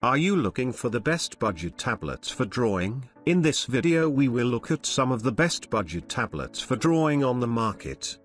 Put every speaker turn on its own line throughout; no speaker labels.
Are you looking for the best budget tablets for drawing? In this video we will look at some of the best budget tablets for drawing on the market.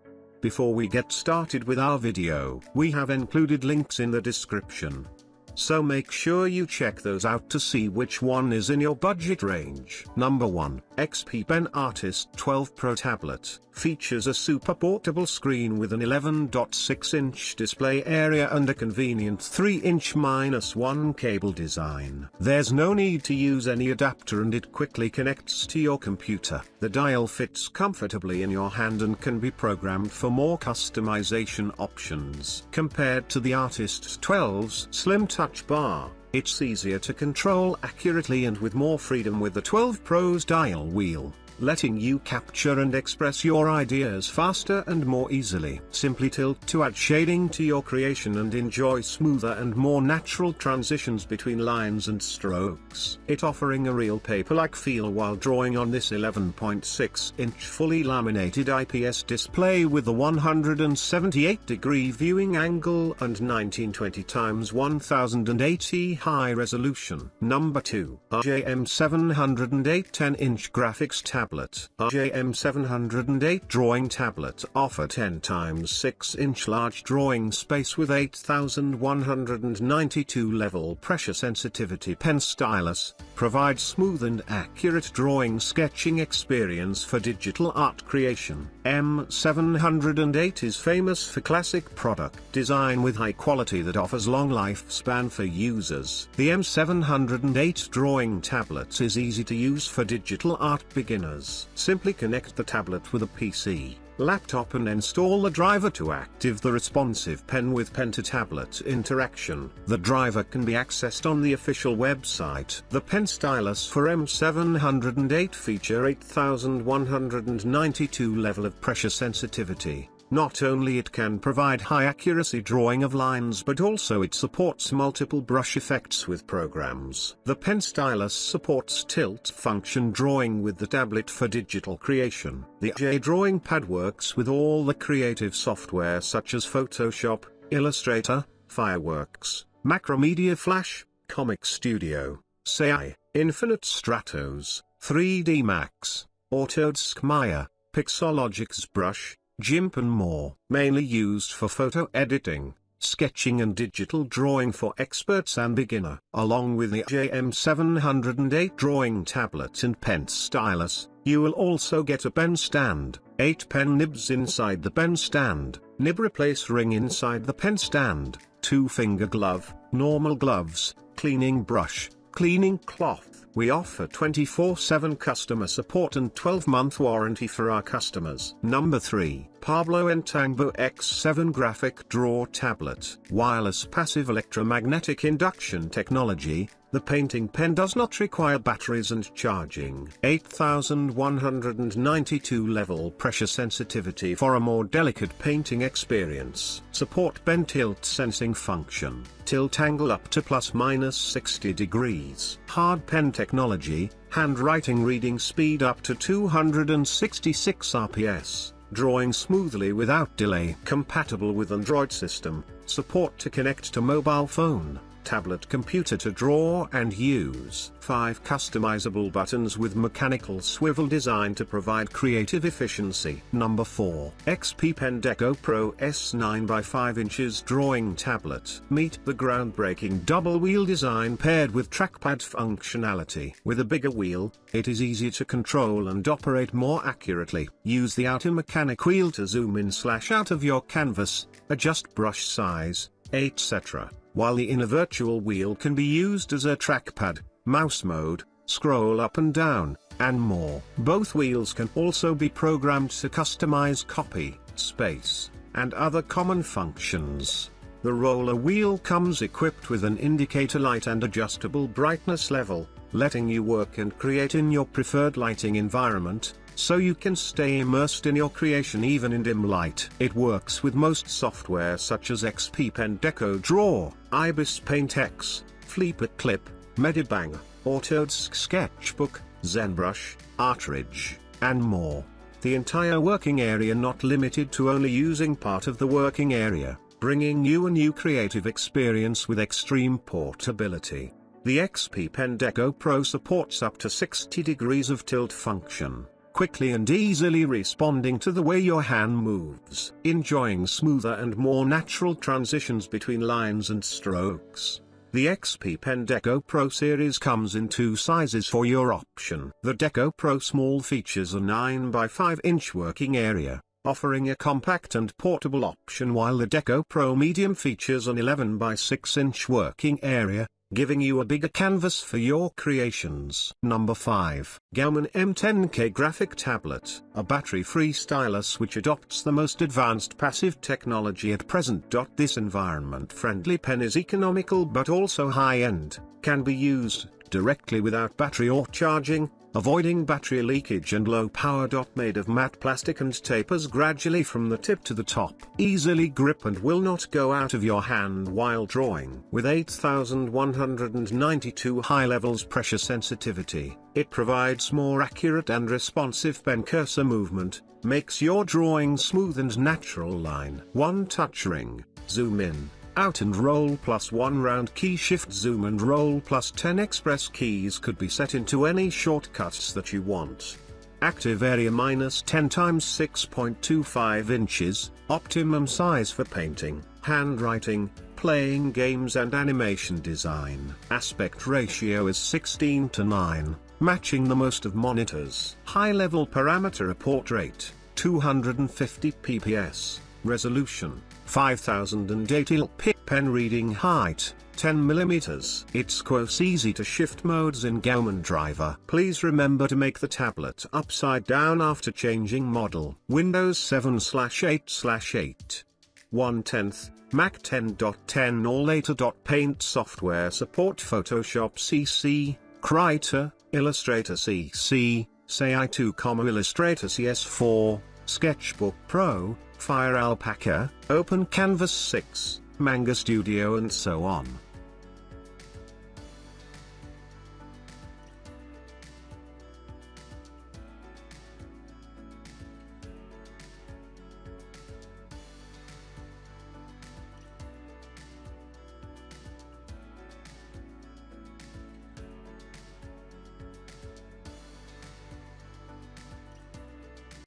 Before we get started with our video, we have included links in the description. So make sure you check those out to see which one is in your budget range. Number 1, XPPen Artist 12 Pro Tablet. Features a super portable screen with an 11.6-inch display area and a convenient 3-inch-1 cable design. There's no need to use any adapter and it quickly connects to your computer. The dial fits comfortably in your hand and can be programmed for more customization options. Compared to the Artist 12's slim touch bar, it's easier to control accurately and with more freedom with the 12 Pro's dial wheel, letting you capture and express your ideas faster and more easily. Simply tilt to add shading to your creation and enjoy smoother and more natural transitions between lines and strokes. It offering a real paper-like feel while drawing on this 11.6-inch fully laminated IPS display with a 178-degree viewing angle and 1920x1080 high resolution. Number 2, GMAN 708 10-inch graphics tablet. GMAN 708 drawing tablet offer 10x6-inch large drawing space with 8192 level pressure sensitivity pen stylus, provides smooth and accurate drawing sketching experience for digital art creation. M708 is famous for classic product design with high quality that offers long lifespan for users. The M708 drawing tablet is easy to use for digital art beginners. Simply connect the tablet with a PC, laptop and install the driver to activate the responsive pen with pen to tablet interaction. The driver can be accessed on the official website. The pen stylus for M708 feature 8192 level of pressure sensitivity. Not only it can provide high accuracy drawing of lines but also it supports multiple brush effects with programs. The pen stylus supports tilt function drawing with the tablet for digital creation. The UGEE drawing pad works with all the creative software such as Photoshop, Illustrator, Fireworks, Macromedia Flash, Comic Studio, SAI, Infinite Stratos, 3D Max, Autodesk Maya, Pixologix Brush, GIMP and more. Mainly used for photo editing, sketching and digital drawing for experts and beginner. Along with the GMAN 708 drawing tablet and pen stylus, you will also get a pen stand, 8 pen nibs inside the pen stand, nib replace ring inside the pen stand, 2-finger glove, normal gloves, cleaning brush, cleaning cloth. We offer 24/7 customer support and 12-month warranty for our customers. Number 3, Parblo Intangbo X7 Graphic Draw Tablet. Wireless passive electromagnetic induction technology, the painting pen does not require batteries and charging. 8192 level pressure sensitivity for a more delicate painting experience. Support pen tilt sensing function. Tilt angle up to ±60 degrees. Hard pen technology, handwriting reading speed up to 266 RPS. Drawing smoothly without delay. Compatible with Android system. Support to connect to mobile phone, tablet computer to draw and use. 5 customizable buttons with mechanical swivel design to provide creative efficiency. Number 4, XPPen Deco Pro S 9x5 inches drawing tablet. Meet the groundbreaking double wheel design paired with trackpad functionality. With a bigger wheel, it is easier to control and operate more accurately. Use the outer mechanic wheel to zoom in/out of your canvas, adjust brush size, etc. While the inner virtual wheel can be used as a trackpad, mouse mode, scroll up and down, and more. Both wheels can also be programmed to customize copy, space, and other common functions. The roller wheel comes equipped with an indicator light and adjustable brightness level, letting you work and create in your preferred lighting environment, so you can stay immersed in your creation even in dim light. It works with most software such as XPPen Deco Draw, Ibis Paint X, Flippert Clip, Medibang, Autodesk Sketchbook, ZenBrush, Artridge, and more. The entire working area not limited to only using part of the working area, bringing you a new creative experience with extreme portability. The XPPen Deco Pro supports up to 60 degrees of tilt function, quickly and easily responding to the way your hand moves, enjoying smoother and more natural transitions between lines and strokes. The XPPen Deco Pro series comes in 2 sizes for your option. The Deco Pro Small features a 9 by 5 inch working area, offering a compact and portable option, while the Deco Pro Medium features an 11 by 6 inch working area, giving you a bigger canvas for your creations. Number 5. GAOMON M10K Graphic Tablet, a battery-free stylus which adopts the most advanced passive technology at present. This environment-friendly pen is economical but also high-end, can be used directly without battery or charging, avoiding battery leakage, and low power. Made of matte plastic and tapers gradually from the tip to the top. Easily grip and will not go out of your hand while drawing. With 8192 high levels pressure sensitivity, it provides more accurate and responsive pen cursor movement, makes your drawing smooth and natural. Line 1 touch ring, zoom in, out and roll plus 1 round key, shift zoom and roll plus 10 express keys could be set into any shortcuts that you want. Active area -10 times 6.25 inches, optimum size for painting, handwriting, playing games and animation design. Aspect ratio is 16:9, matching the most of monitors. High level parameter report rate, 250 pps, resolution, 5080 pip, pen reading height, 10 mm. It's quite easy to shift modes in GAOMON driver. Please remember to make the tablet upside down after changing model. Windows 7/8/8. 1/10, Mac 10.10 or later. Paint software support: Photoshop CC, Krita, Illustrator CC, SAI2, Illustrator CS4, Sketchbook Pro, Fire Alpaca, Open Canvas 6, Manga Studio and so on.